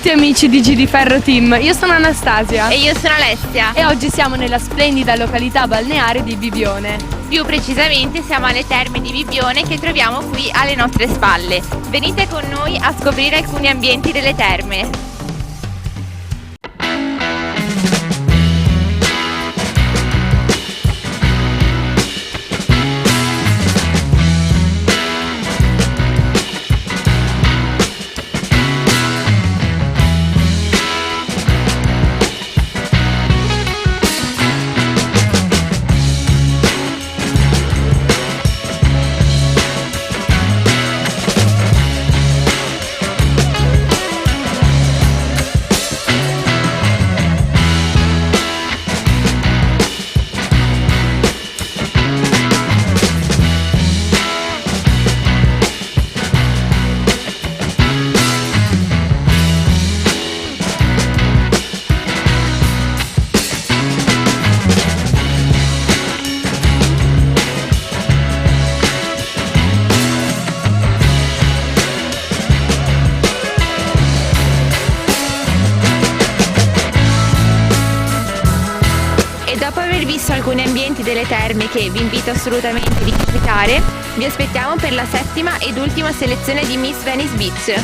tutti amici di Giriferro Team, io sono Anastasia E io sono Alessia. e oggi siamo nella splendida località balneare di Bibbione. Più precisamente siamo alle terme di Bibbione che troviamo qui alle nostre spalle. Venite con noi a scoprire alcuni ambienti delle terme. Dopo aver visto alcuni ambienti delle terme che vi invito assolutamente a visitare, vi aspettiamo per la 7ª ed ultima selezione di Miss Venice Beach.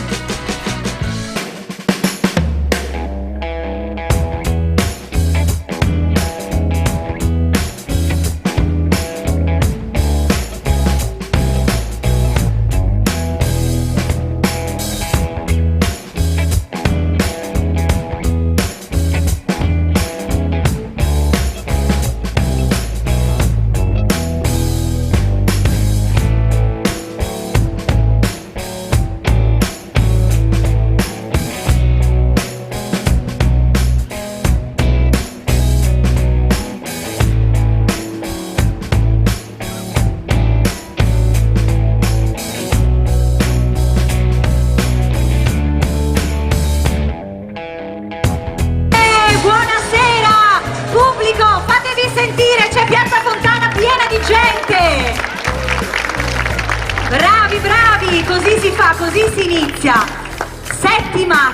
Sentire, c'è Piazza Fontana piena di gente! Bravi, bravi, così si fa, così si inizia. Settima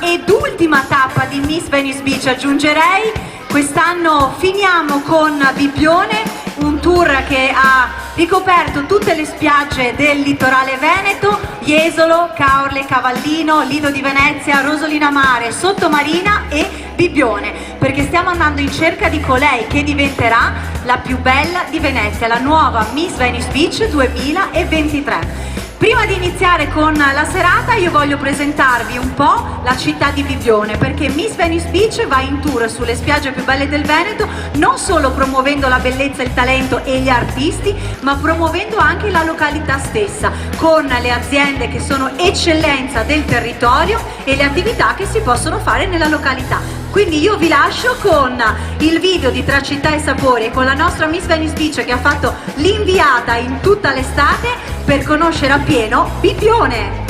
ed ultima tappa di Miss Venice Beach, aggiungerei. Quest'anno finiamo con Bibbione, un tour che ha ricoperto tutte le spiagge del litorale veneto: Jesolo, Caorle, Cavallino, Lido di Venezia, Rosolina Mare, Sottomarina e Bibbione, perché stiamo andando in cerca di colei che diventerà la più bella di Venezia, la nuova Miss Venice Beach 2023. Prima di iniziare con la serata io voglio presentarvi un po' la città di Bibbione, perché Miss Venice Beach va in tour sulle spiagge più belle del Veneto, non solo promuovendo la bellezza, il talento e gli artisti, ma promuovendo anche la località stessa, con le aziende che sono eccellenza del territorio e le attività che si possono fare nella località. Quindi io vi lascio con il video di Tra Città e Sapori e con la nostra Miss Venice Beach che ha fatto l'inviata in tutta l'estate per conoscere appieno Bibbione.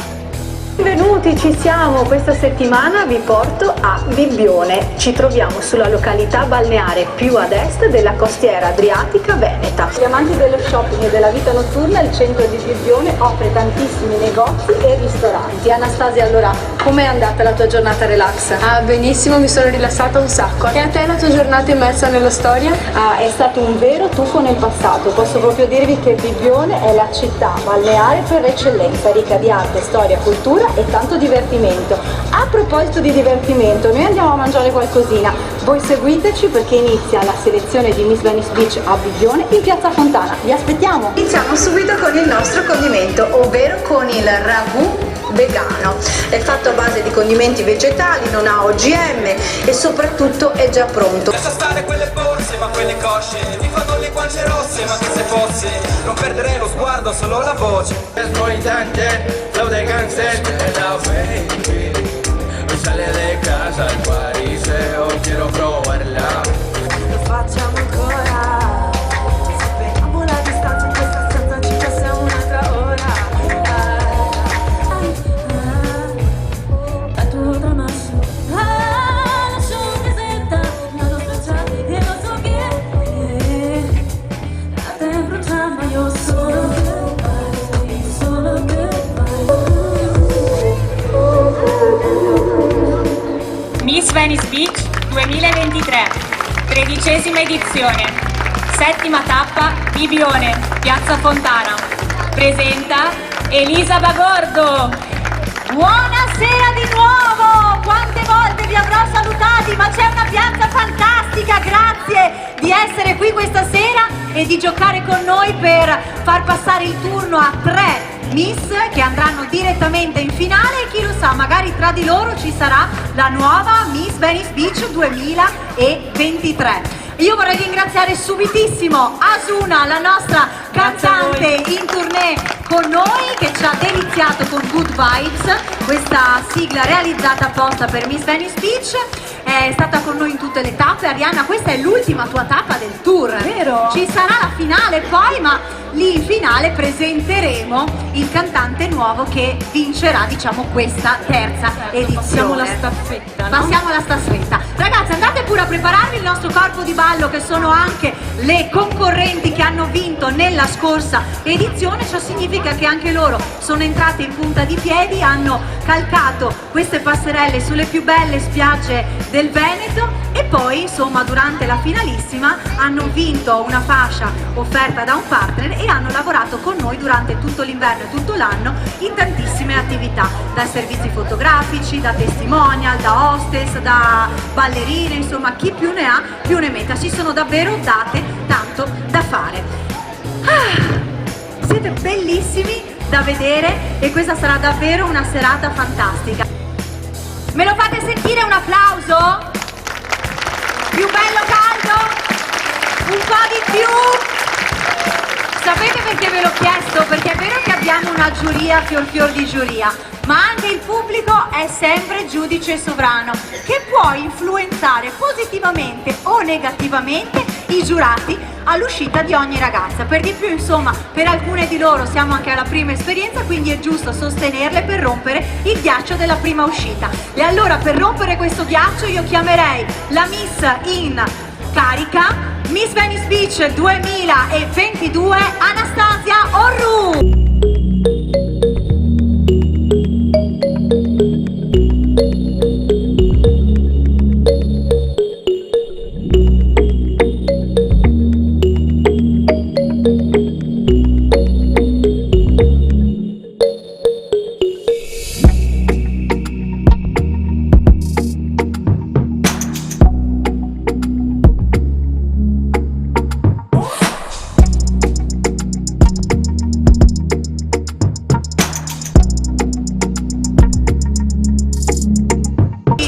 Benvenuti, ci siamo. Questa settimana vi porto a Bibbione. Ci troviamo sulla località balneare più ad est della costiera adriatica veneta. Gli amanti dello shopping e della vita notturna, il centro di Bibbione offre tantissimi negozi e ristoranti. Anastasia, allora, com'è andata la tua giornata relax? Benissimo, mi sono rilassata un sacco. E a te la tua giornata immersa nella storia? È stato un vero tuffo nel passato. Posso proprio dirvi che Bibbione è la città balneare per eccellenza, ricca di arte, storia, cultura e tanto divertimento. A proposito di divertimento, noi andiamo a mangiare qualcosina. Voi seguiteci perché inizia la selezione di Miss Venice Beach a Bibbione in Piazza Fontana. Vi aspettiamo! Iniziamo subito con il nostro condimento, ovvero con il ragù vegano. È fatto a base di condimenti vegetali, non ha OGM e soprattutto è già pronto. Lascia stare quelle borse, ma quelle cosce mi fanno le guance rosse, ma che se fosse non perderei lo sguardo, solo la voce. Es molitante, flow de gangster, la baby. Hoy sale de casa al pariseo, quiero probarla. Lo facciamo ancora, superiamo la distanza in questa stanza, ci passiamo un'altra ora. A tutto masso, lascio che senta la nostra chat e non so chi è. A te bruciamo, io sono goodbye, solo goodbye. Miss Venice Beach 2023, 13ª edizione, 7ª tappa, Bibione, Piazza Fontana. Presenta Elisa Bagordo. Buonasera di nuovo! Quante volte vi avrò salutati, ma c'è una piazza fantastica, grazie di essere qui questa sera e di giocare con noi per far passare il turno a 3 Miss che andranno direttamente in finale e chi lo sa, magari tra di loro ci sarà la nuova Miss Venice Beach 2023. Io vorrei ringraziare subitissimo Asuna, la nostra cantante in tournée con noi, che ci ha deliziato con Good Vibes, questa sigla realizzata apposta per Miss Venice Beach. È stata con noi in tutte le tappe. Arianna, questa è l'ultima tua tappa del tour. Vero? Ci sarà la finale poi, ma lì in finale presenteremo il cantante nuovo che vincerà, diciamo, questa terza edizione. Passiamo la staffetta, no? Passiamo la staffetta. Ragazzi, andate pure a prepararvi il nostro corpo di ballo, che sono anche le concorrenti che hanno vinto nella scorsa edizione. Ciò significa che anche loro sono entrate in punta di piedi, hanno calcato queste passerelle sulle più belle spiagge del Veneto e poi, insomma, durante la finalissima hanno vinto una fascia offerta da un partner e hanno lavorato con noi durante tutto l'inverno e tutto l'anno in tantissime attività, da servizi fotografici, da testimonial, da hostess, da ballerine, insomma, chi più ne ha più ne metta. Si sono davvero date tanto da fare. Siete bellissimi da vedere e questa sarà davvero una serata fantastica. Me lo fate sentire un applauso? Più bello caldo? Un po' di più? Sapete perché ve l'ho chiesto? Perché è vero che abbiamo una giuria fior di giuria, ma anche il pubblico è sempre giudice sovrano, che può influenzare positivamente o negativamente i giurati all'uscita di ogni ragazza. Per di più, insomma, per alcune di loro siamo anche alla prima esperienza, quindi è giusto sostenerle per rompere il ghiaccio della prima uscita. E allora, per rompere questo ghiaccio, io chiamerei la Miss in carica, Miss Venice Beach 2022, Anastasia Orru.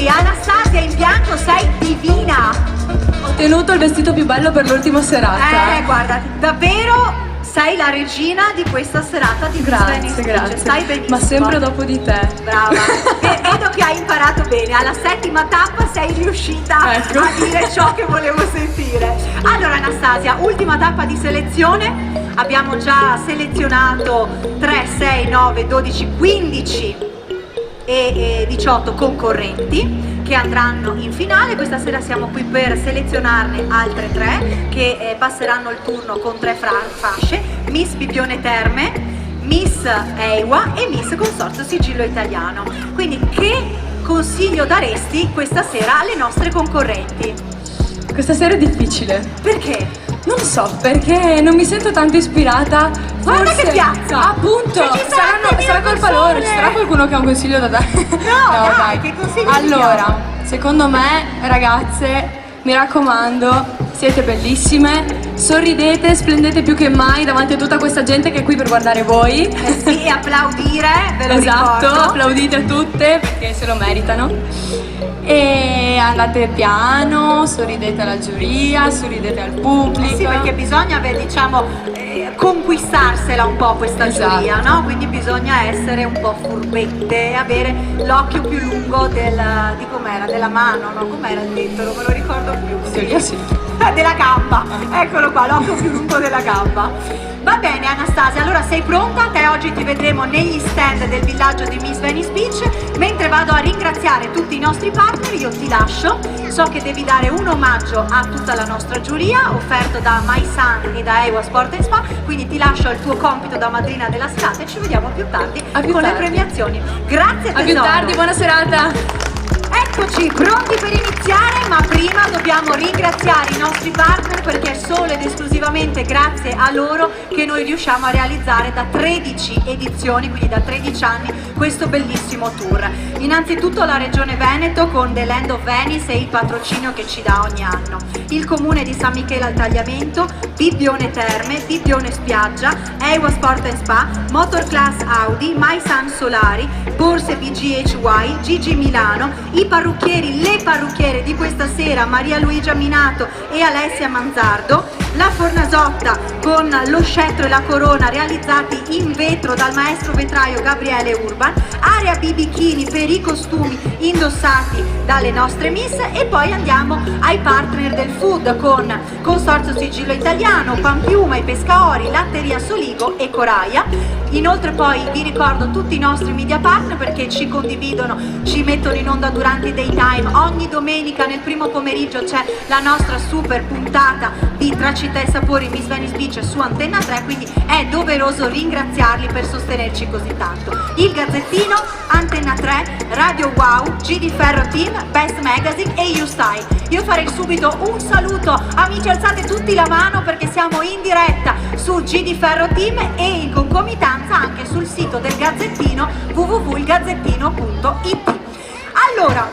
Anastasia, in bianco sei divina! Ho tenuto il vestito più bello per l'ultima serata. Guarda, davvero sei la regina di questa serata di Miss Venice Beach. Grazie. Stai benissimo. Ma sempre dopo di te. Brava. Vedo che hai imparato bene. Alla 7ª tappa sei riuscita Ecco. a dire ciò che volevo sentire. Allora Anastasia, ultima tappa di selezione. Abbiamo già selezionato 3, 6, 9, 12, 15 e 18 concorrenti che andranno in finale. Questa sera siamo qui per selezionarne altre 3 che passeranno il turno con 3 fasce: Miss Bibione Terme, Miss Eiwa e Miss Consorzio Sigillo Italiano. Quindi che consiglio daresti questa sera alle nostre concorrenti? Questa sera è difficile. Perché? Non so, perché non mi sento tanto ispirata. Guarda Forse, che piazza! Appunto, Se ci saranno sarà colpa persone! loro. Ci sarà qualcuno che ha un consiglio da dare? No, dai, che consiglio Allora, diamo? secondo me, ragazze, mi raccomando, siete bellissime, sorridete, splendete più che mai davanti a tutta questa gente che è qui per guardare voi. Sì, e applaudire, ve lo Esatto, ricordo. applaudite a tutte perché se lo meritano. E andate piano, sorridete alla giuria, sorridete al pubblico. Sì, perché bisogna, diciamo, conquistarsela un po' questa Esatto. giuria, no? Quindi bisogna essere un po' furbette, avere l'occhio più lungo di com'era, della mano, no? Com'era il detto? Non me lo ricordo più. Teoria sì. Della gamba, eccolo qua, l'occhio più lungo della gamba. Va bene Anastasia, allora sei pronta? Te oggi ti vedremo negli stand del villaggio di Miss Venice Beach. Mentre vado a ringraziare tutti i nostri partner, io ti lascio. So che devi dare un omaggio a tutta la nostra giuria, offerto da My Sun e da Eiwa Sport & Spa, quindi ti lascio il tuo compito da madrina della serata e ci vediamo più tardi A più con tardi. le premiazioni. Grazie tesoro. A più tardi, buona serata. Ecco Eccoci, pronti per iniziare, ma prima dobbiamo ringraziare i nostri partner perché è solo ed esclusivamente grazie a loro che noi riusciamo a realizzare da 13 edizioni, quindi da 13 anni, questo bellissimo tour. Innanzitutto la Regione Veneto con The Land of Venice e il patrocinio che ci dà ogni anno. Il Comune di San Michele al Tagliamento, Bibbione Terme, Bibbione Spiaggia, Ewa Sport and Spa, Motor Class Audi, My Sun Solari, Borse BGHY, Gigi Milano, i parrucchieri, le parrucchiere di questa sera, Maria Luigia Minato e Alessia Manzardo, la Fornasotta con lo scettro e la corona realizzati in vetro dal maestro vetraio Gabriele Urban, Area Bibichini per i costumi indossati dalle nostre miss, e poi andiamo ai partner del food con Consorzio Sigillo Italiano, Pampiuma e Pescaori, Latteria Soligo e Coraia. Inoltre poi vi ricordo tutti i nostri media partner perché ci condividono, ci mettono in onda durante i daytime. Ogni domenica nel primo pomeriggio c'è la nostra super puntata di Tra Città e Sapori Miss Venice Beach su Antenna 3, quindi è doveroso ringraziarli per sostenerci così tanto. Il Gazzettino, Antenna 3, Radio Wow, GD Ferro Team, Best Magazine e YouStyle. Io farei subito un saluto, amici, alzate tutti la mano perché siamo in diretta su GD Ferro Team e in concomitanza anche sul sito del Gazzettino www.ilgazzettino.it. Allora,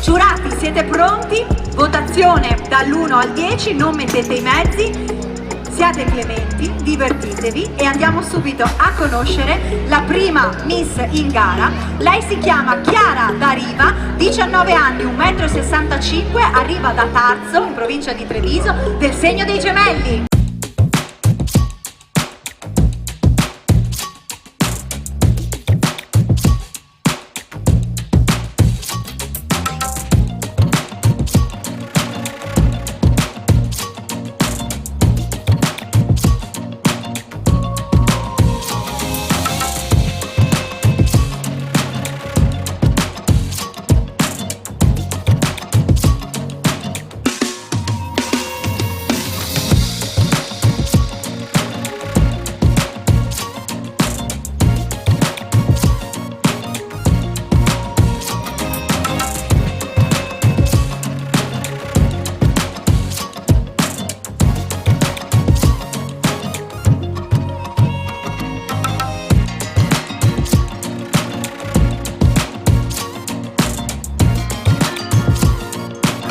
giurati, siete pronti? Votazione dall'1 al 10, non mettete i mezzi, siate clementi, divertitevi e andiamo subito a conoscere la prima Miss in gara. Lei si chiama Chiara D'Ariva, 19 anni, 1,65 m, arriva da Tarzo, in provincia di Treviso, del segno dei Gemelli.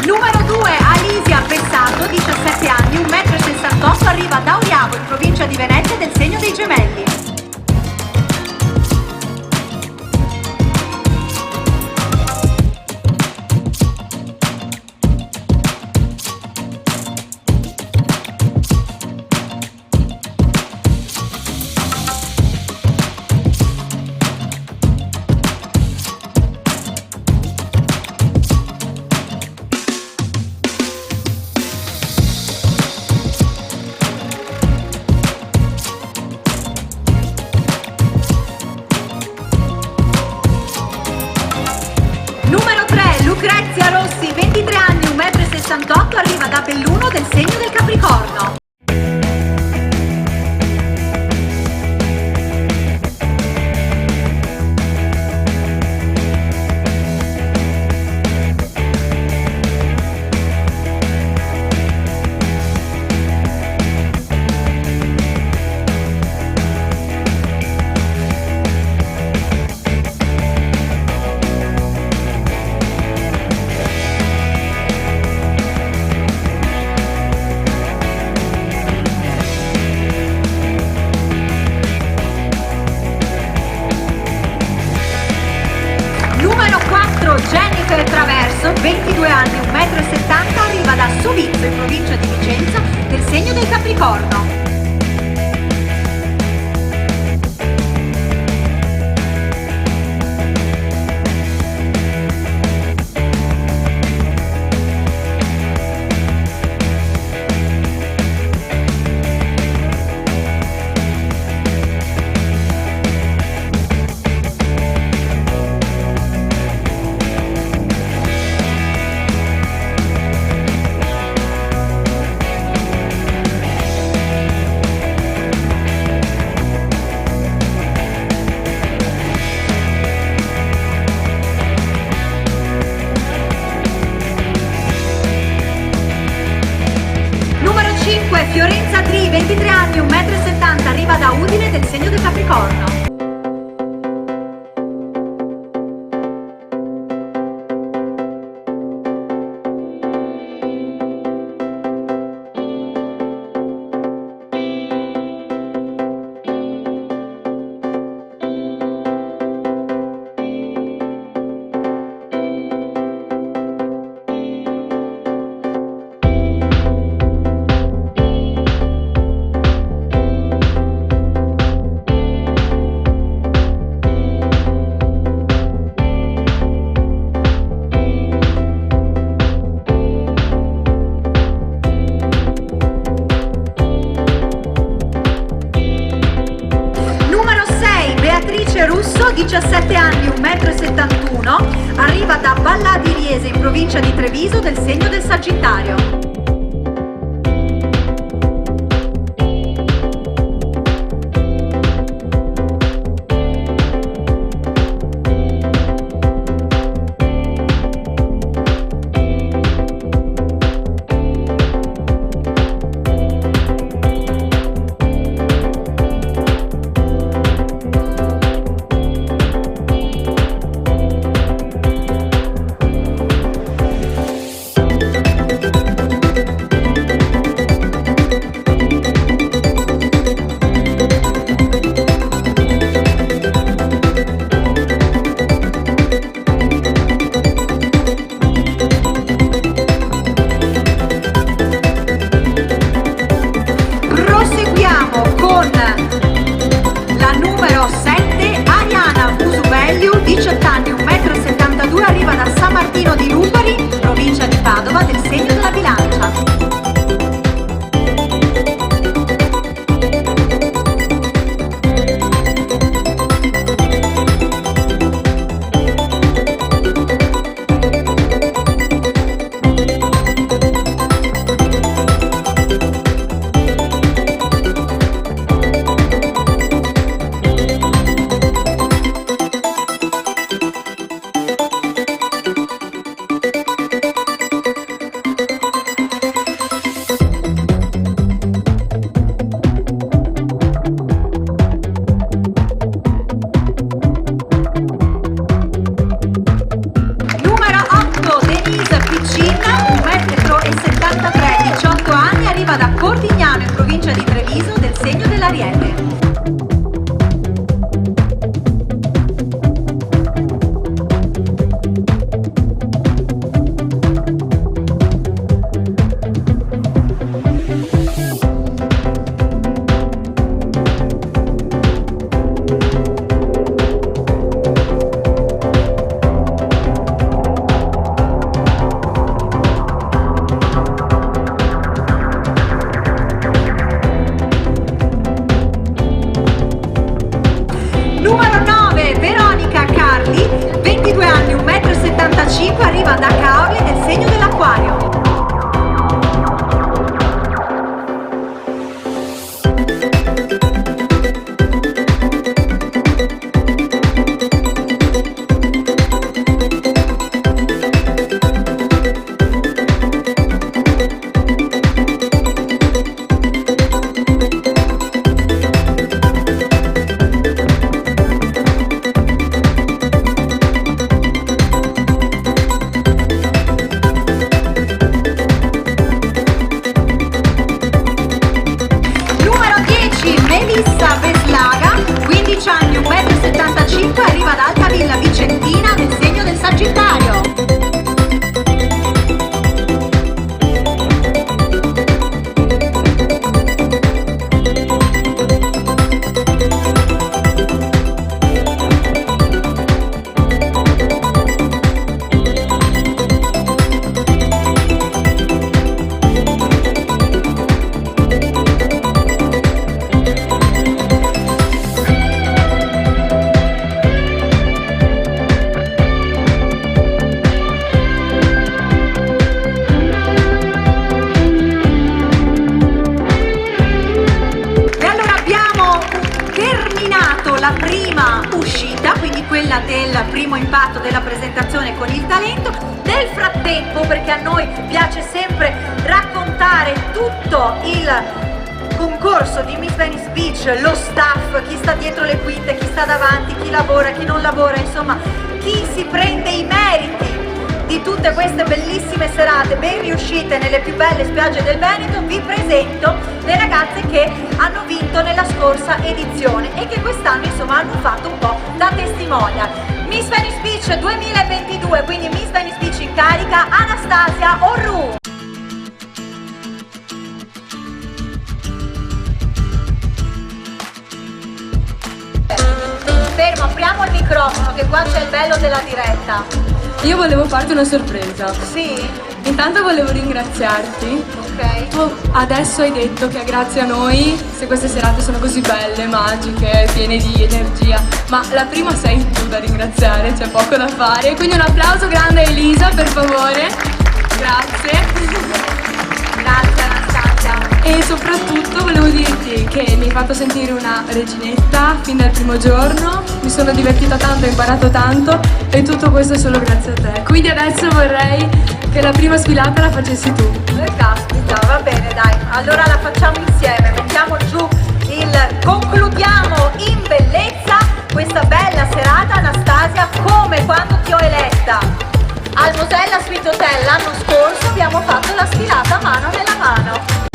Numero 2, Alisia Pessato, 17 anni, 1,68 m, arriva da Oriavo, in provincia di Venezia, del segno dei Gemelli. Lucrezia Rossi, 23 anni, 1,68 m, arriva da Belluno, del segno del Capricorno. Jennifer Traverso, 22 anni, 1,70 m, arriva da Sovizzo, in provincia di Vicenza, del segno del Capricorno. Vergine del segno del Capricorno. Russo, 17 anni, 1,71 m, arriva da Vallà di Riese in provincia di Treviso del segno del Sagittario. La numero 7, Ariana Musubelliu, 18 anni, 1,72 m, arriva da San Martino di Lupari, provincia di Padova, del segno della Bilancia. Da Cortignano in provincia di Treviso del segno dell'Ariete. Numero 9, Veronica Carli, 22 anni, 1,75 m, arriva da Caorle del segno dell'Acquario. Melissa Veslaga, 15 anni, 1,75 m, arriva da Altavilla Vicentina del segno del Sagittario. La prima uscita, quindi quella del primo impatto della presentazione con il talento. Nel frattempo, perché a noi piace sempre raccontare tutto il concorso di Miss Venice Beach, lo staff, chi sta dietro le quinte, chi sta davanti, chi lavora, chi non lavora, insomma, chi si prende i meriti di tutte queste bellissime serate ben riuscite nelle più belle spiagge del Veneto, vi presento le ragazze che hanno vinto nella scorsa edizione e che quest'anno insomma hanno fatto un po' da testimonial. Miss Venice Beach 2022, quindi Miss Venice Beach in carica, Anastasia Orru. Fermo, apriamo il microfono che qua c'è il bello della diretta. Io volevo farti una sorpresa. Sì? Intanto volevo ringraziarti. Ok. Tu adesso hai detto che grazie a noi, se queste serate sono così belle, magiche, piene di energia, ma la prima sei tu da ringraziare, c'è poco da fare. Quindi un applauso grande a Elisa, per favore. Grazie. Grazie Anastasia. E soprattutto volevo dirti che mi hai fatto sentire una reginetta fin dal primo giorno, mi sono divertita tanto, ho imparato tanto e tutto questo è solo grazie a te. Quindi adesso vorrei che la prima sfilata la facessi tu. Caspita, va bene dai, allora la facciamo insieme, mettiamo giù concludiamo in bellezza questa bella serata Anastasia, come quando ti ho eletta al Mosella Suite Hotel l'anno scorso abbiamo fatto la sfilata mano nella mano.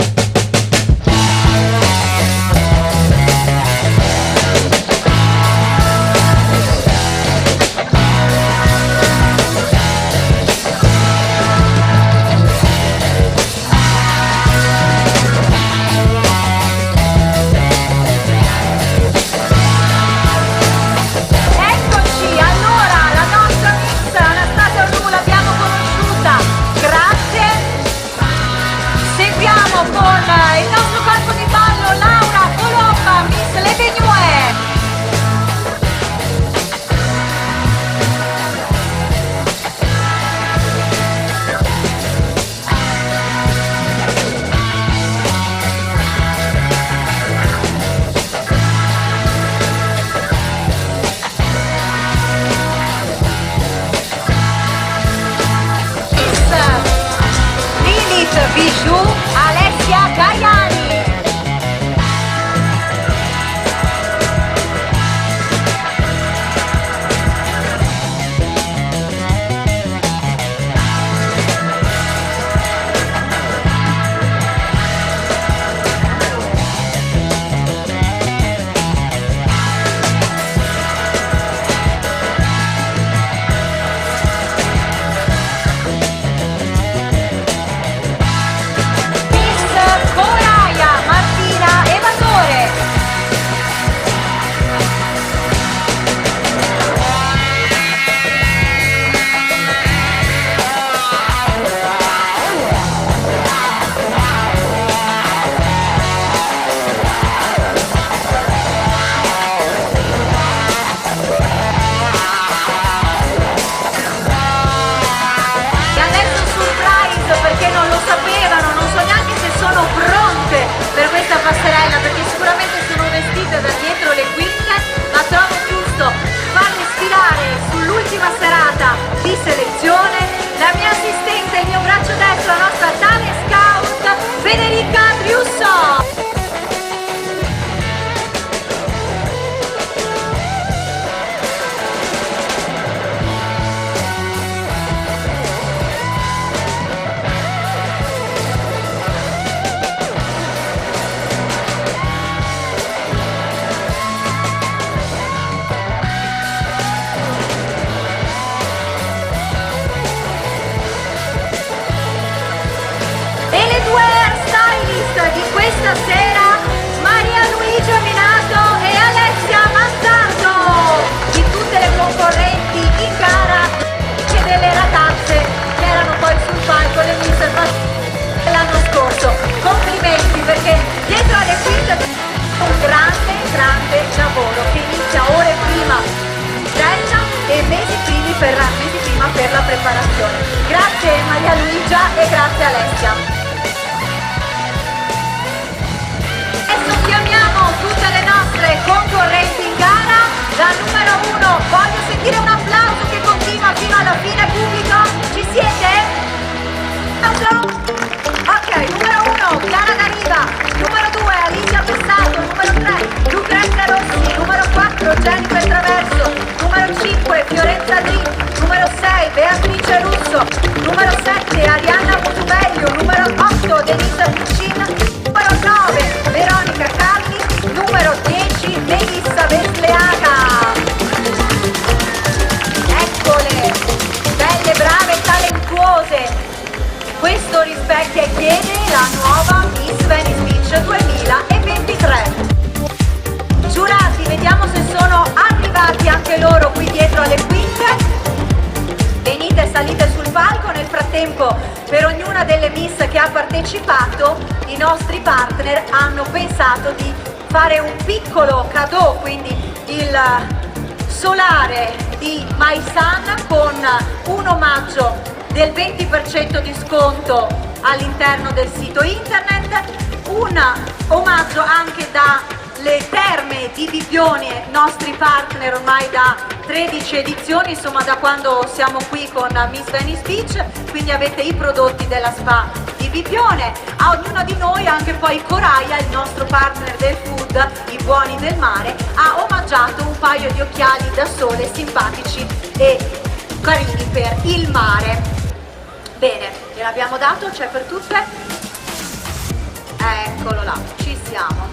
Bijou Alessia Gaiani. Passerella perché sicuramente sono vestite da dietro le quinte, ma trovo giusto farle sfilare sull'ultima serata di selezione la mia assistente, il mio braccio destro, la nostra tale scout Federica Driusso. Questa sera Maria Luigia Minato e Alessia Mazzardo, di tutte le concorrenti in gara e delle ragazze che erano poi sul palco le mister dell'anno scorso. Complimenti perché dietro alle quinte c'è un grande lavoro che inizia ore prima e mesi prima per la preparazione. Grazie Maria Luigia e grazie Alessia. Chiamiamo tutte le nostre concorrenti in gara. La numero 1, voglio sentire un applauso che continua fino alla fine, pubblico. Ci siete? Applauso. Ok, numero 1, Chiara D'Ariva. Numero 2, Alice Beatrice Russo, numero 7 Arianna Musubello, numero 8 Denisa Piccin, numero 9 Veronica Calli, numero 10 Melissa Vesleaga. Eccole, belle, brave, talentuose. Questo rispecchia e chiede la nuova Miss Venice Beach 2023. Giurati, vediamo se sono arrivati anche loro qui dietro alle quinte. Venite, salite sul palco. Nel frattempo, per ognuna delle Miss che ha partecipato, i nostri partner hanno pensato di fare un piccolo cadeau, quindi il solare di My Sun con un omaggio del 20% di sconto all'interno del sito internet, un omaggio anche dalle terme di Bibbione, nostri partner ormai da 13 edizioni, insomma da quando siamo qui con Miss Venice Beach, quindi avete i prodotti della spa di Bibbione. A ognuno di noi anche poi Coraia, il nostro partner del food, i buoni del mare, ha omaggiato un paio di occhiali da sole simpatici e carini per il mare. Bene, gliel'abbiamo dato, c'è per tutte? Eccolo là, ci siamo.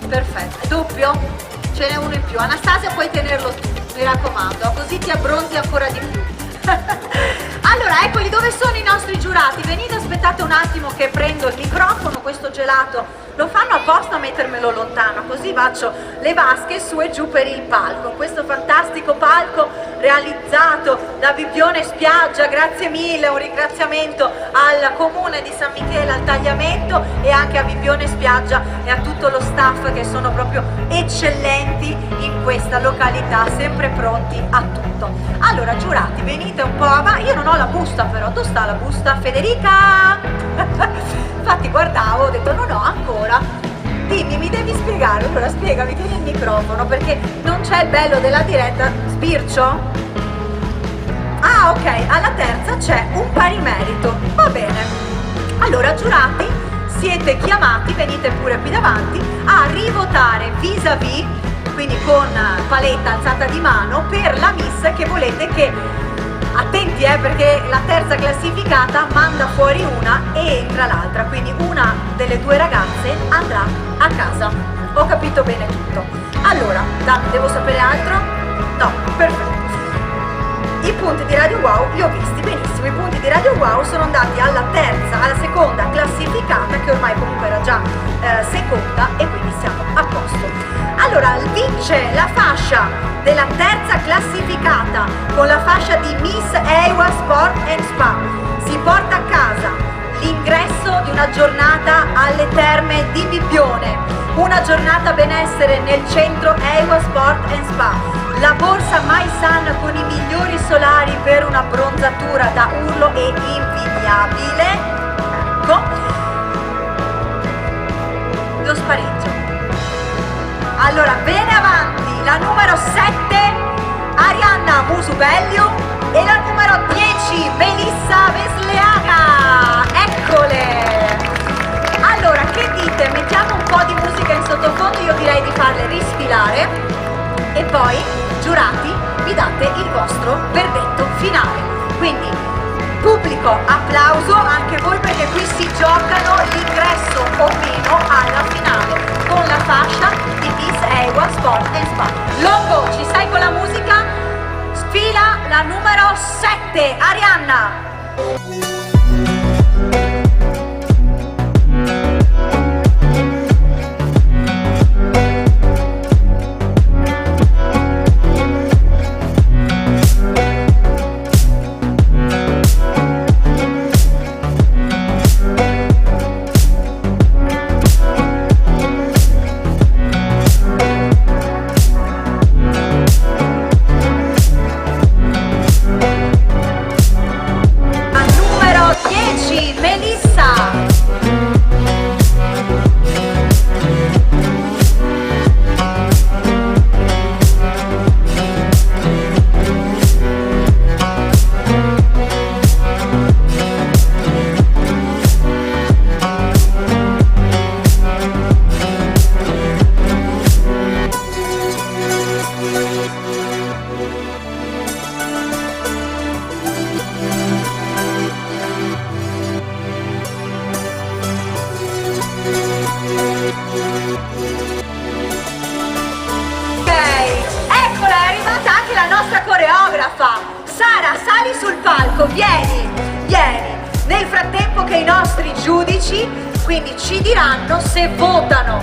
Perfetto, è doppio? Ce n'è uno in più. Anastasia, puoi tenerlo tu, mi raccomando, così ti abbronzi ancora di più. Allora, eccoli, dove sono i nostri giurati? Venite, aspettate un attimo che prendo il microfono. Questo gelato lo fanno apposta a mettermelo lontano, così faccio le vasche su e giù per il palco. Questo fantastico palco realizzato da Bibbione Spiaggia, grazie mille, un ringraziamento al comune di San Michele, al tagliamento, e anche a Bibbione Spiaggia e a tutto lo staff che sono proprio eccellenti in questa località, sempre pronti a tutto. Allora giurati, venite un po' avanti. Io non ho la busta però, dove sta la busta? Federica? Infatti guardavo, ho detto non ho ancora. Dimmi, mi devi spiegare, allora spiegami, tieni il microfono perché non c'è il bello della diretta. Sbircio? Ah ok, alla terza c'è un pari merito, va bene. Allora giurati, siete chiamati, venite pure qui davanti, a rivotare vis-à-vis, quindi con paletta alzata di mano, per la Miss che volete che... Attenti perché la terza classificata manda fuori una e entra l'altra, quindi una delle due ragazze andrà a casa. Ho capito bene tutto. Allora, devo sapere altro? No, perfetto. I punti di Radio Wow li ho visti benissimo, i punti di Radio Wow sono andati alla seconda classificata, che ormai comunque era già seconda, e quindi siamo a posto. Allora, vince la fascia della terza classificata con la fascia di Miss EIWA Sport and Spa. Si porta a casa l'ingresso di una giornata alle terme di Bibbione, una giornata benessere nel centro EIWA Sport and Spa, la borsa My Sun con i migliori solari per una bronzatura da urlo e invidiabile, ecco, lo spareggio. Allora, bene avanti, la numero 7 Arianna Musubello e la numero 10 Melissa Vesleaga. Eccole! Allora, che dite? Mettiamo un po' di musica in sottofondo, io direi di farle risfilare e poi, giurati, vi date il vostro verdetto finale. Quindi, pubblico, applauso anche voi perché qui si giocano l'ingresso o meno alla finale con la fascia di Miss EIWA Sport and Spa. Longo, ci sei con la musica? Sfila la numero 7, Arianna. Numero vieni, vieni. Nel frattempo che i nostri giudici quindi ci diranno se votano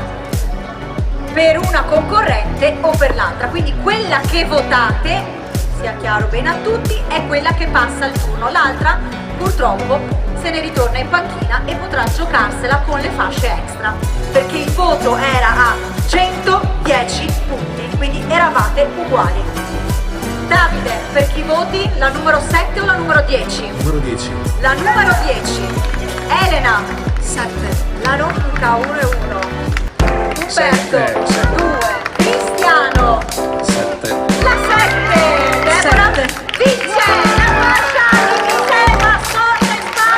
per una concorrente o per l'altra. Quindi quella che votate, sia chiaro bene a tutti, è quella che passa il turno. L'altra purtroppo se ne ritorna in panchina e potrà giocarsela con le fasce extra, perché il voto era a 110 punti, quindi eravate uguali. Davide, per chi voti? La numero 7 o la numero 10? Numero 10. La numero 10. Elena? 7. La Luca 1 e 1. Umberto? 7. 2. Cristiano? 7. La 7. Deborah? Vince la fascia di Misema Sorte Spa.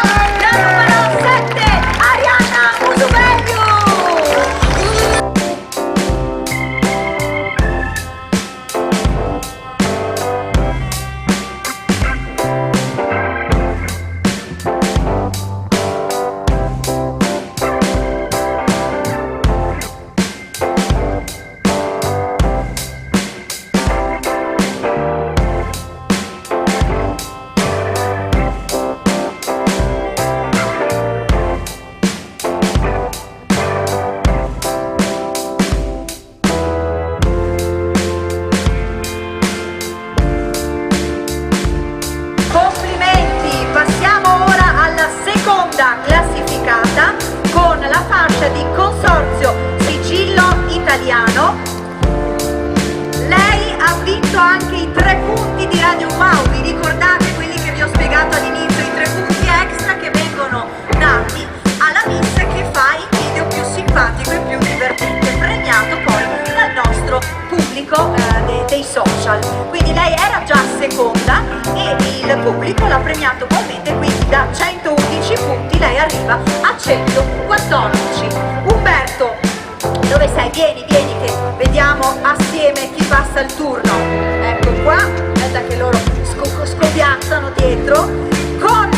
La numero 7. Arianna Musuveglio. Complimenti, passiamo ora alla seconda classificata con la fascia di Consorzio Sigillo Italiano. Lei ha vinto anche i 3 punti di Radio Wow, vi ricordate quelli che vi ho spiegato all'inizio, i 3 punti extra che vengono dati alla Miss che fa il video più simpatico e più divertente, premiato poi dal nostro pubblico dei social. Quindi lei era già seconda e il pubblico l'ha premiato ugualmente, quindi da 111 punti lei arriva a 114. Umberto, dove sei? Vieni, vieni che vediamo assieme chi passa il turno. Ecco qua, aspetta che loro scopiazzano dietro con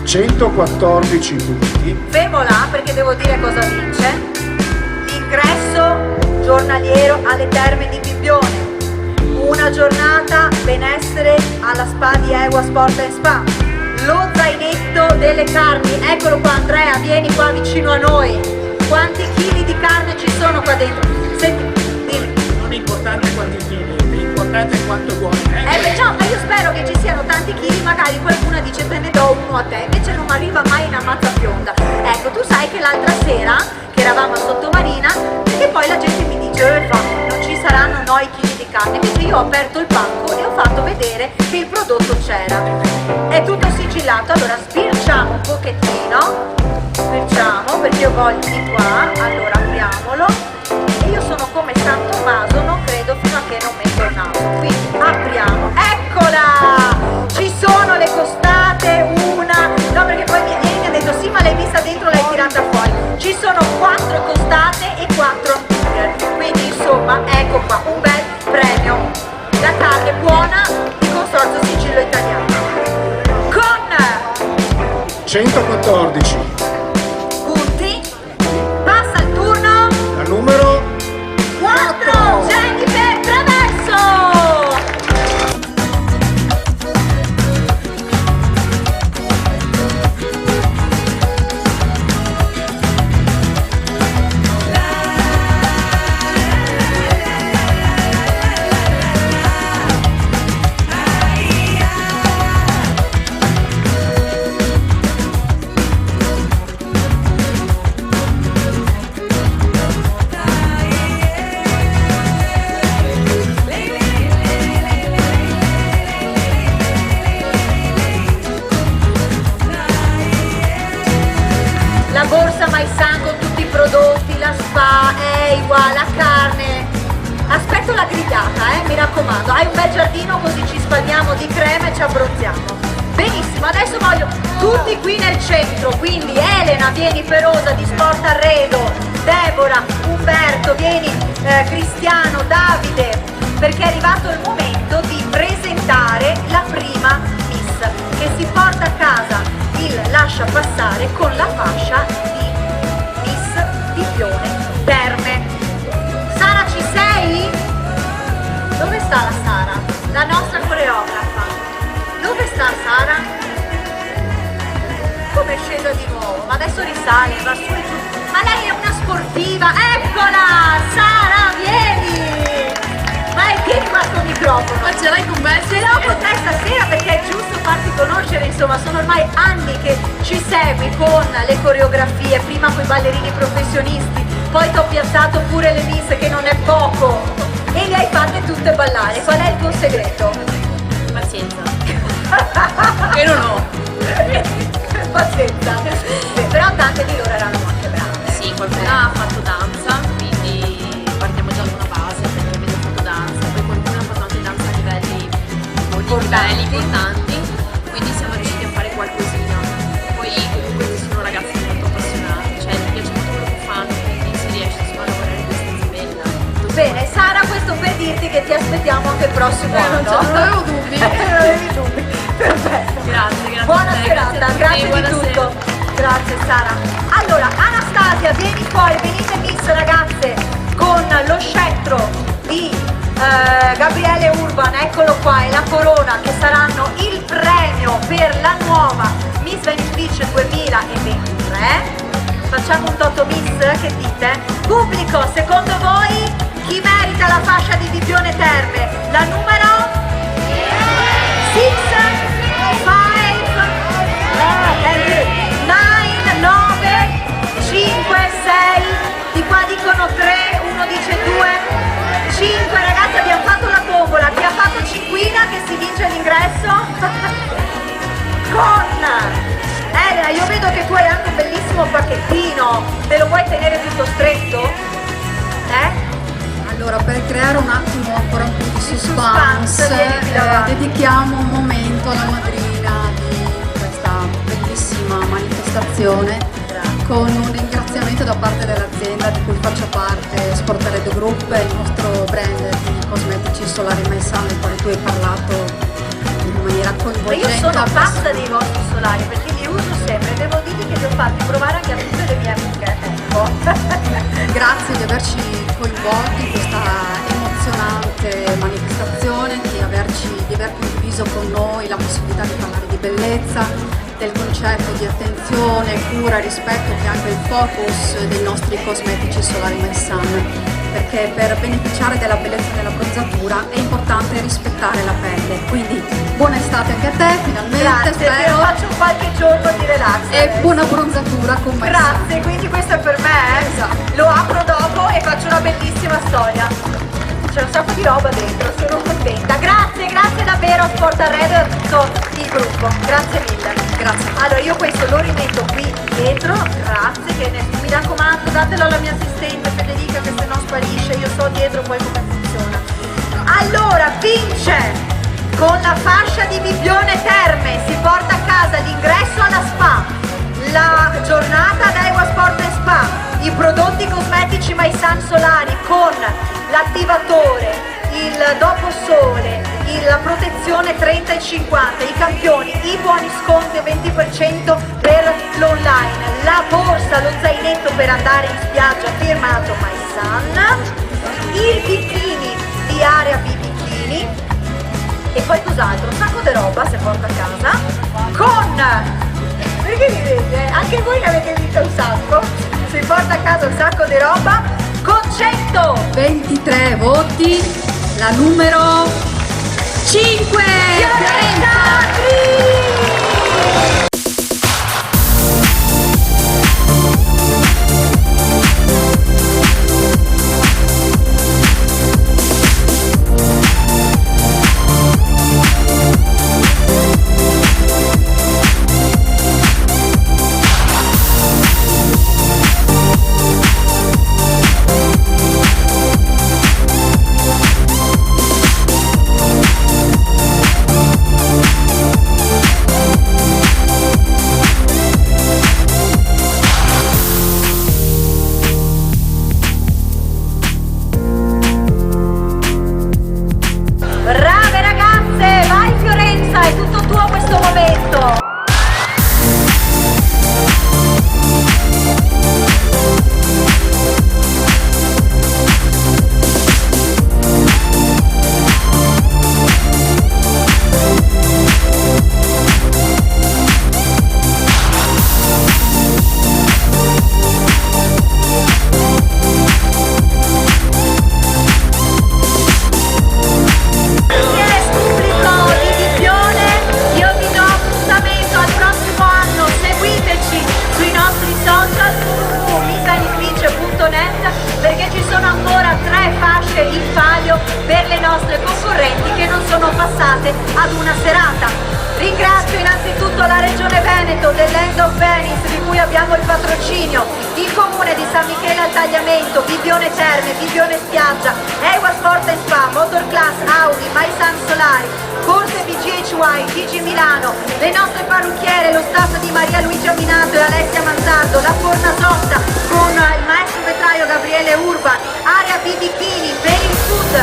114 punti. fermo là perché devo dire cosa vince. L'ingresso giornaliero alle terme di Bibbione, una giornata benessere alla spa di Ewa Sport & Spa, lo zainetto delle carni. Eccolo qua Andrea, vieni qua vicino a noi. Quanti chili di carne ci sono qua dentro? Senti, dimmi. Non è importante quanti chili, l'importante è quanto è buono. Beh, no, ma io spero che ci siano tanti chili, magari qualcuna dice te ne do uno a te, invece non arriva mai in ammazza fionda. Ecco, tu sai che l'altra sera, che eravamo a Sottomarina, perché poi la gente mi dice, non ci saranno noi chili di carne, quindi io ho aperto il pacco e ho fatto vedere che il prodotto c'era. È tutto sigillato, allora sbirciamo un pochettino, sbirciamo, perché io voglio di qua, allora apriamolo, e io sono come San Tommaso, non credo fino a che non metto il naso, quindi apriamo, eccola! Ci sono le costate, una, no perché poi mi ha detto sì ma l'hai vista dentro, l'hai tirata fuori, ci sono 4 costate e 4 hamburger, quindi insomma ecco qua un bel premio, la carne buona di Consorzio Sigillo Italiano. Con 114. punti passa il turno La numero 4, Jennifer Traverso. La borsa Maisan con tutti i prodotti, la spa, Ewa, la carne. Aspetto la grigliata, mi raccomando. Hai un bel giardino così ci spalmiamo di crema e ci abbronziamo. Benissimo, adesso voglio tutti qui nel centro, quindi Elena vieni Perosa di Sport Arredo, Deborah, Umberto, vieni Cristiano, Davide, perché è arrivato il momento di presentare la prima Miss che si porta a casa il lascia passare con la fascia di Miss Bibbione Terme. Sara, ci sei? Dove sta la Sara? La nostra coreografa. Dove Dove sta Sara? Come scesa di nuovo? Ma adesso risale, va su e giù. Ma lei è una sportiva, eccola! Sara, vieni! Ma è pieno questo microfono? Ma ce l'hai con me? Ce l'ho con te stasera perché è giusto farti conoscere, insomma, sono ormai anni che ci segui con le coreografie, prima con i ballerini professionisti, poi ti ho piazzato pure le miss che non è poco e le hai fatte tutte ballare. Qual è il tuo segreto? Pazienza. Che non ho. Pazienza. Però tante di loro erano anche brave. Sì, qualcuna ha fatto danza, quindi partiamo già da una base, perché abbiamo fatto danza, poi qualcuna ha fatto anche danza a livelli importanti, quindi siamo riusciti a fare qualcosina. Poi comunque sono ragazzi molto appassionati, cioè mi piace molto quello che fanno, quindi si riesce insomma, a lavorare in questa azienda. Bene, Sara, questo per dirti che ti aspettiamo anche il prossimo anno. Non avevo dubbi. Non avevi dubbi. Perfetto. Grazie Buona a te, serata, a tutti, grazie di buonasera. tutto. Grazie Sara. Allora, Anastasia, vieni fuori, venite miss ragazze con lo scettro di Gabriele Urban, eccolo qua, e la corona che saranno il premio per la nuova Miss Venice Beach 2023. Facciamo un Toto Miss, che dite? Pubblico, secondo voi chi merita la fascia di Bibione Terme? La numero 6, 9, 5, 6, di qua dicono 3, uno dice 2, 5, ragazzi abbiamo fatto la tombola, chi ha fatto cinquina che si vince l'ingresso con Elena. Io vedo che tu hai anche un bellissimo pacchettino, te lo vuoi tenere tutto stretto? Allora, per creare un attimo ancora un po' di suspense, suspense, dedichiamo un momento alla madrina di questa bellissima manifestazione con un ringraziamento da parte dell'azienda di cui faccio parte, Sportaredo Group, il nostro brand di cosmetici solari Maisan, del quale tu hai parlato in maniera Ma coinvolgente. io sono pazza dei vostri solari perché li uso sempre, devo dirvi che li ho fatti provare anche a tutte le mie amiche, ecco. Grazie di averci coinvolti in questa emozionante manifestazione, di aver condiviso con noi la possibilità di parlare di bellezza, del concetto di attenzione, cura, rispetto, che è anche il focus dei nostri cosmetici solari Maisan, perché per beneficiare della bellezza della bronzatura è importante rispettare la pelle. Quindi buona estate anche a te, finalmente. Grazie, spero. faccio qualche giorno di relax. E buona bronzatura con Maisan. Grazie, quindi questo è per me, Esatto. Lo apro dopo e faccio una bellissima storia. C'è un sacco di roba dentro, sono contenta. Grazie, grazie davvero a Sport Arredo e a tutto il gruppo. Grazie mille. Grazie. Allora io questo lo rimetto qui dietro, grazie, mi raccomando datelo alla mia assistente Federica che se no sparisce, io so dietro poi come funziona. Allora vince con la fascia di Bibione Terme, si porta a casa l'ingresso alla spa, la giornata da Ewa Sport & Spa, i prodotti cosmetici Maisan Solari con l'attivatore, il dopo sole, la protezione 30 e 50, i campioni, i buoni sconti 20% per l'online, la borsa, lo zainetto per andare in spiaggia firmato Maisan, il bikini di Area Bikini e poi cos'altro, un sacco di roba se porta a casa con, perché ridete? Anche voi ne avete vinto un sacco, si porta a casa un sacco di roba con 123 voti, la numero 5! partecipate ad una serata. Ringrazio innanzitutto la Regione Veneto dell'End of Venice, di cui abbiamo il patrocinio, il Comune di San Michele al Tagliamento, Bibbione Terme, Bibbione Spiaggia, Ewa Sport & Spa, Motorclass, Audi, Maisan Solari, Corse BGHY, TG Milano, le nostre parrucchiere, lo staff di Maria Luigia Minato e Alessia Manzardo, la Fornasotta con il maestro vetraio Gabriele Urban, Area B Bikini, Verin Food,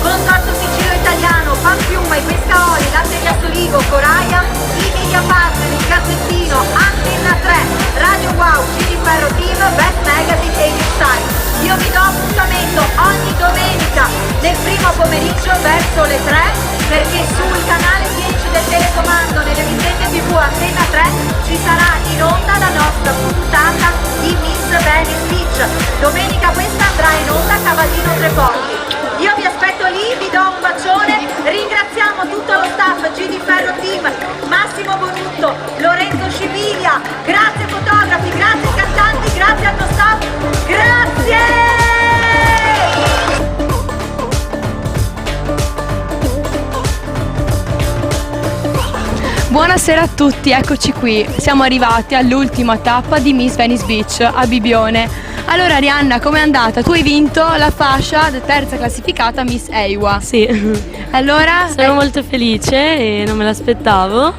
Consorzio Sigillo Italiano, Panfiuma, I Pescaoli, Latteria Soligo, Coraia, I Media Partner, Il Gazzettino, Antenna 3, Radio Wow, Giri Ferro Team, Best Magazine e Il Style. Io vi do appuntamento ogni domenica nel primo pomeriggio verso le 3, perché sul canale 10 del telecomando nell'emittente TV Antenna 3 ci sarà in onda la nostra puntata di Miss Venice Beach. Domenica questa andrà in onda a Cavallino Treporti. Io vi aspetto lì, vi do un bacione, ringraziamo tutto lo staff GD Ferro Team, Massimo Bonutto, Lorenzo Scipilia, grazie fotografi, grazie cantanti, grazie al nostro staff, grazie! Buonasera a tutti, eccoci qui, siamo arrivati all'ultima tappa di Miss Venice Beach a Bibbione. Allora Arianna, com'è andata? Tu hai vinto la fascia terza classificata Miss Ewa. Sì, Allora, sono molto felice e non me l'aspettavo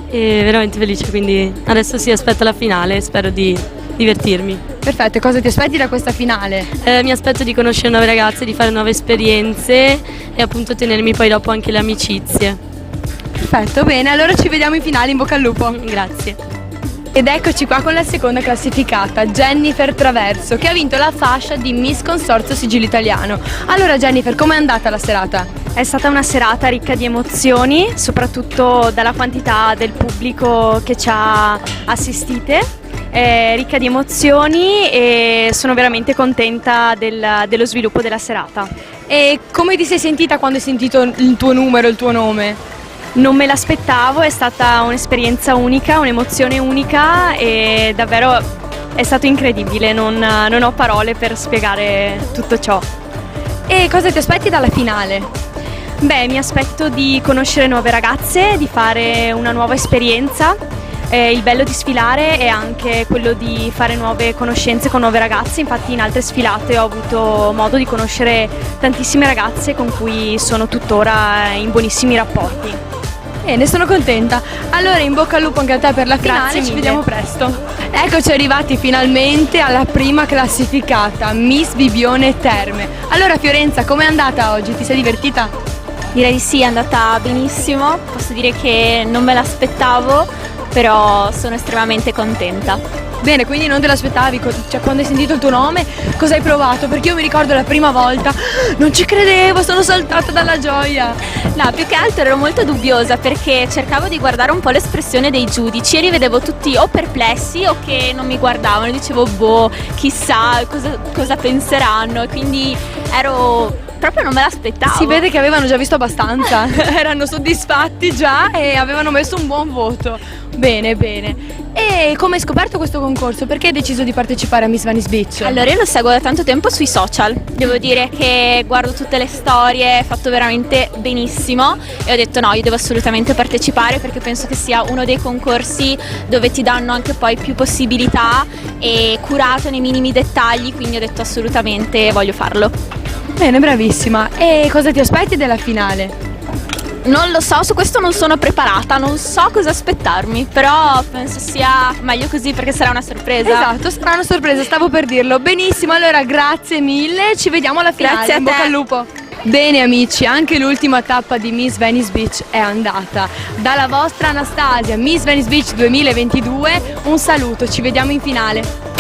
e veramente felice, quindi adesso si aspetta la finale e spero di divertirmi. perfetto, cosa ti aspetti da questa finale? Mi aspetto di conoscere nuove ragazze, di fare nuove esperienze e appunto tenermi poi dopo anche le amicizie. Perfetto, bene, allora ci vediamo in finale, in bocca al lupo. Grazie. Ed eccoci qua con la seconda classificata, Jennifer Traverso, che ha vinto la fascia di Miss Consorzio Sigillo Italiano. Allora Jennifer, com'è andata la serata? È stata una serata ricca di emozioni, soprattutto dalla quantità del pubblico che ci ha assistite, ricca di emozioni e sono veramente contenta dello sviluppo della serata. E come ti sei sentita quando hai sentito il tuo numero, il tuo nome? Non me l'aspettavo, è stata un'esperienza unica, un'emozione unica e davvero è stato incredibile, non ho parole per spiegare tutto ciò. E cosa ti aspetti dalla finale? Beh, mi aspetto di conoscere nuove ragazze, di fare una nuova esperienza. Il bello di sfilare è anche quello di fare nuove conoscenze con nuove ragazze, infatti in altre sfilate ho avuto modo di conoscere tantissime ragazze con cui sono tuttora in buonissimi rapporti. Bene, sono contenta. Allora in bocca al lupo anche a te per la finale, Grazie ci mille. vediamo presto. Eccoci arrivati finalmente alla prima classificata, Miss Bibbione Terme. Allora Fiorenza, com'è andata oggi? Ti sei divertita? Direi di sì, è andata benissimo, posso dire che non me l'aspettavo, però sono estremamente contenta. Bene, quindi non te l'aspettavi, cioè quando hai sentito il tuo nome cosa hai provato? Perché io mi ricordo la prima volta, non ci credevo, sono saltata dalla gioia. No, più che altro ero molto dubbiosa perché cercavo di guardare un po' l'espressione dei giudici e li vedevo tutti o perplessi o che non mi guardavano, dicevo boh, chissà cosa penseranno e quindi proprio non me l'aspettavo. Si vede che avevano già visto abbastanza, erano soddisfatti già e avevano messo un buon voto. Bene, bene. E come hai scoperto questo concorso? Perché hai deciso di partecipare a Miss Venice Beach? Allora io lo seguo da tanto tempo sui social, devo dire che guardo tutte le storie, è fatto veramente benissimo e ho detto no, io devo assolutamente partecipare perché penso che sia uno dei concorsi dove ti danno anche poi più possibilità e curato nei minimi dettagli, quindi ho detto assolutamente voglio farlo. Bene, bravissima. E cosa ti aspetti della finale? Non lo so, su questo non sono preparata, non so cosa aspettarmi, però penso sia meglio così perché sarà una sorpresa. Esatto, sarà una sorpresa, stavo per dirlo. Benissimo, allora grazie mille, ci vediamo alla finale. Grazie a in bocca te. al lupo. Bene amici, anche l'ultima tappa di Miss Venice Beach è andata. Dalla vostra Anastasia, Miss Venice Beach 2022, un saluto, ci vediamo in finale.